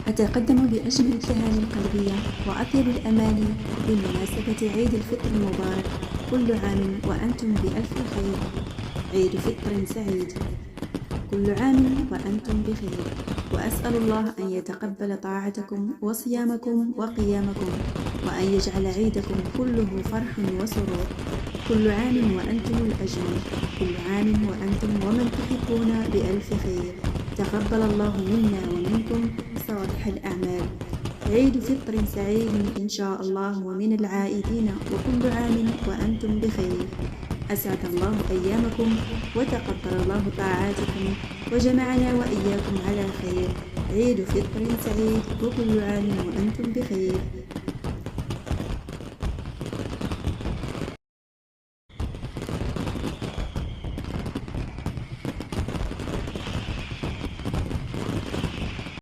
أتقدم بأجمل التهاني القلبية وأطيب الأماني بمناسبة عيد الفطر المبارك. كل عام وأنتم بألف خير. عيد فطر سعيد. كل عام وأنتم بخير، وأسأل الله أن يتقبل طاعتكم وصيامكم وقيامكم، وأن يجعل عيدكم كله فرح وسرور. كل عام وأنتم الأجمل. كل عام وأنتم ومن تحبون بألف خير. تقبل الله منا ومنكم صالح الأعمال. عيد فطر سعيد إن شاء الله ومن العائدين، وكل عام وأنتم بخير. أسعد الله أيامكم وتقبل الله طاعاتكم وجمعنا وإياكم على خير. عيد فطر سعيد وكل عام وأنتم بخير.